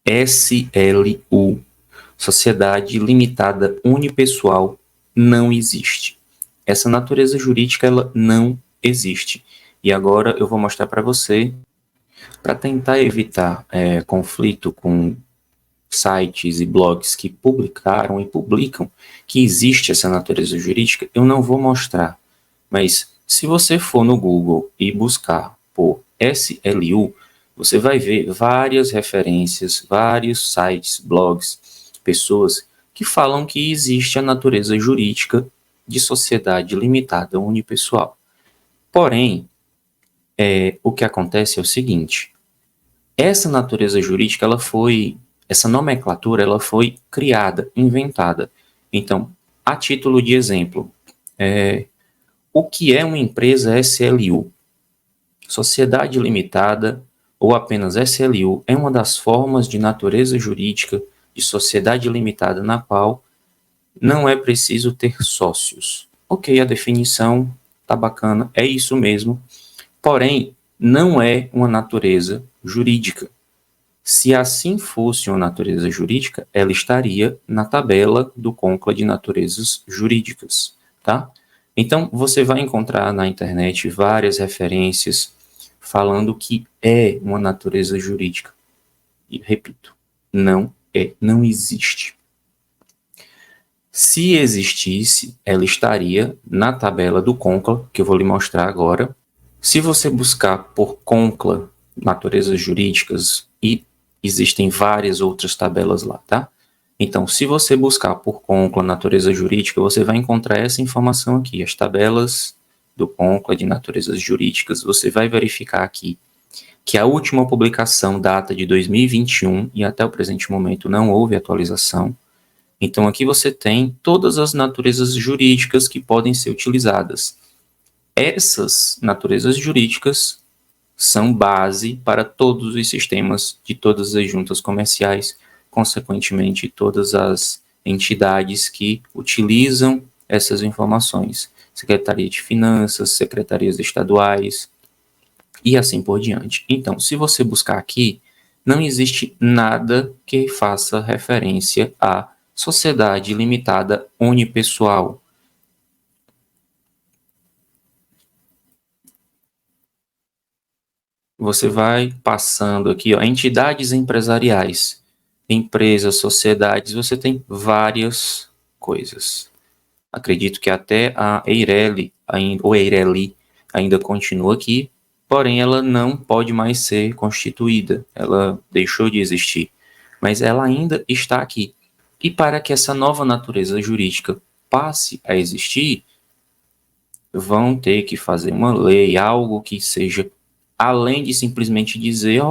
SLU, Sociedade Limitada Unipessoal, não existe. Essa natureza jurídica, ela não existe. E agora eu vou mostrar para você, para tentar evitar conflito com sites e blogs que publicaram e publicam que existe essa natureza jurídica, eu não vou mostrar. Mas se você for no Google e buscar por SLU, você vai ver várias referências, vários sites, blogs, pessoas que falam que existe a natureza jurídica de sociedade limitada unipessoal. Porém, o que acontece é o seguinte: essa natureza jurídica, essa nomenclatura, ela foi criada, inventada. Então, a título de exemplo, o que é uma empresa SLU? Sociedade limitada ou apenas SLU é uma das formas de natureza jurídica de sociedade limitada na qual não é preciso ter sócios. Ok, a definição tá bacana, é isso mesmo. Porém, não é uma natureza jurídica. Se assim fosse uma natureza jurídica, ela estaria na tabela do CONCLA de naturezas jurídicas, tá? Então, você vai encontrar na internet várias referências falando que é uma natureza jurídica. E, repito, não é, não existe. Se existisse, ela estaria na tabela do CONCLA, que eu vou lhe mostrar agora. Se você buscar por CONCLA, naturezas jurídicas, e existem várias outras tabelas lá, tá? Então, se você buscar por CONCLA, natureza jurídica, você vai encontrar essa informação aqui, as tabelas do CONCLA de naturezas jurídicas. Você vai verificar aqui que a última publicação data de 2021 e até o presente momento não houve atualização. Então, aqui você tem todas as naturezas jurídicas que podem ser utilizadas. Essas naturezas jurídicas são base para todos os sistemas de todas as juntas comerciais, consequentemente, todas as entidades que utilizam essas informações. Secretaria de Finanças, secretarias estaduais e assim por diante. Então, se você buscar aqui, não existe nada que faça referência a sociedade limitada unipessoal. Você vai passando aqui, ó, entidades empresariais, empresas, sociedades, você tem várias coisas. Acredito que até a Eireli, ou Eireli, ainda continua aqui, porém ela não pode mais ser constituída, ela deixou de existir, mas ela ainda está aqui. E para que essa nova natureza jurídica passe a existir, vão ter que fazer uma lei, algo que seja além de simplesmente dizer,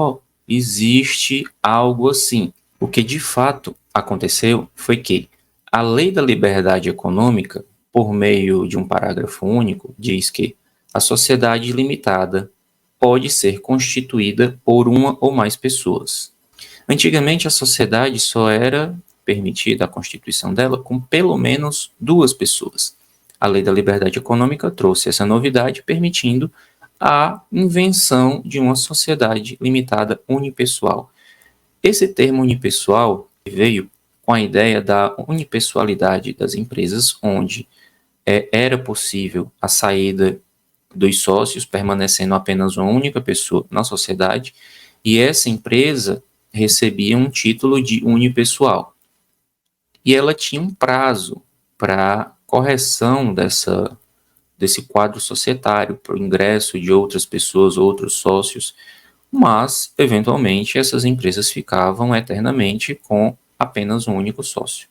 existe algo assim. O que de fato aconteceu foi que a Lei da Liberdade Econômica, por meio de um parágrafo único, diz que a sociedade limitada pode ser constituída por uma ou mais pessoas. Antigamente, a sociedade só era permitida a constituição dela com pelo menos 2 pessoas. A Lei da Liberdade Econômica trouxe essa novidade, permitindo a invenção de uma sociedade limitada unipessoal. Esse termo unipessoal veio com a ideia da unipessoalidade das empresas, onde era possível a saída dos sócios, permanecendo apenas uma única pessoa na sociedade, e essa empresa recebia um título de unipessoal. E ela tinha um prazo para correção desse quadro societário, para o ingresso de outras pessoas, outros sócios, mas, eventualmente, essas empresas ficavam eternamente com apenas um único sócio.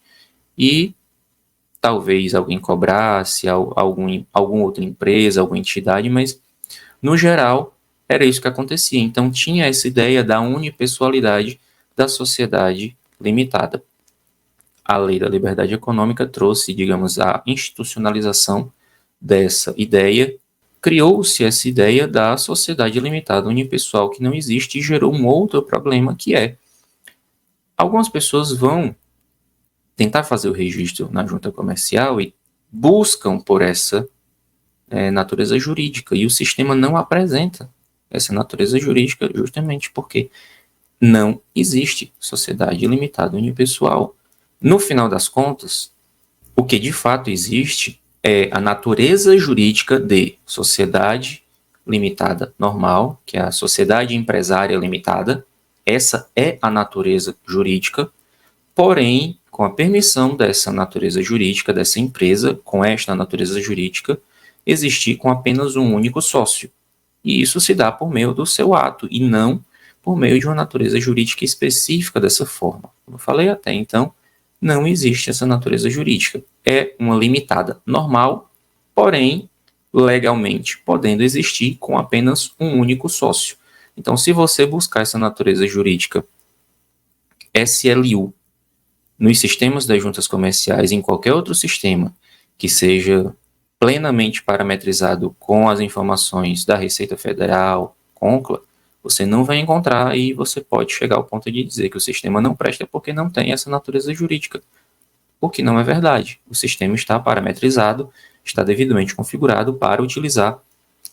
E talvez alguém cobrasse, alguma outra empresa, alguma entidade, mas, no geral, era isso que acontecia. Então, tinha essa ideia da unipessoalidade da sociedade limitada. A Lei da Liberdade Econômica trouxe, digamos, a institucionalização dessa ideia, criou-se essa ideia da sociedade limitada unipessoal que não existe e gerou um outro problema que é algumas pessoas vão tentar fazer o registro na junta comercial e buscam por essa natureza jurídica e o sistema não apresenta essa natureza jurídica justamente porque não existe sociedade limitada unipessoal. No final das contas, o que de fato existe é a natureza jurídica de sociedade limitada normal, que é a sociedade empresária limitada. Essa é a natureza jurídica, porém, com a permissão dessa natureza jurídica, dessa empresa, com esta natureza jurídica, existir com apenas um único sócio. E isso se dá por meio do seu ato, e não por meio de uma natureza jurídica específica dessa forma. Como eu falei até então, não existe essa natureza jurídica. É uma limitada normal, porém, legalmente, podendo existir com apenas um único sócio. Então, se você buscar essa natureza jurídica SLU nos sistemas das juntas comerciais, em qualquer outro sistema que seja plenamente parametrizado com as informações da Receita Federal, CONCLA, você não vai encontrar e você pode chegar ao ponto de dizer que o sistema não presta porque não tem essa natureza jurídica. O que não é verdade. O sistema está parametrizado, está devidamente configurado para utilizar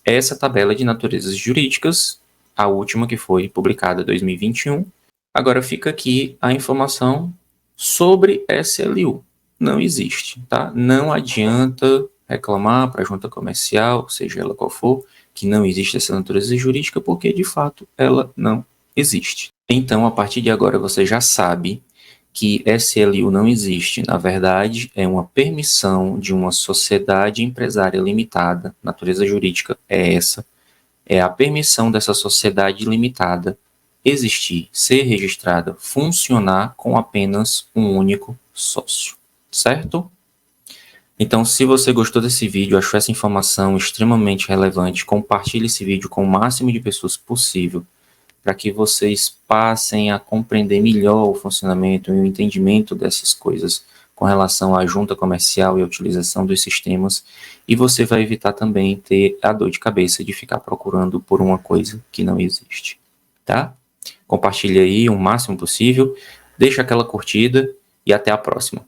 essa tabela de naturezas jurídicas, a última que foi publicada em 2021. Agora fica aqui a informação sobre SLU. Não existe, tá? Não adianta reclamar para a junta comercial, seja ela qual for, que não existe essa natureza jurídica, porque de fato ela não existe. Então, a partir de agora, você já sabe que SLU não existe. Na verdade, é uma permissão de uma sociedade empresária limitada. Natureza jurídica é essa. É a permissão dessa sociedade limitada existir, ser registrada, funcionar com apenas um único sócio, certo? Então, se você gostou desse vídeo, achou essa informação extremamente relevante, compartilhe esse vídeo com o máximo de pessoas possível, para que vocês passem a compreender melhor o funcionamento e o entendimento dessas coisas com relação à junta comercial e a utilização dos sistemas, e você vai evitar também ter a dor de cabeça de ficar procurando por uma coisa que não existe, tá? Compartilhe aí o máximo possível, deixa aquela curtida e até a próxima.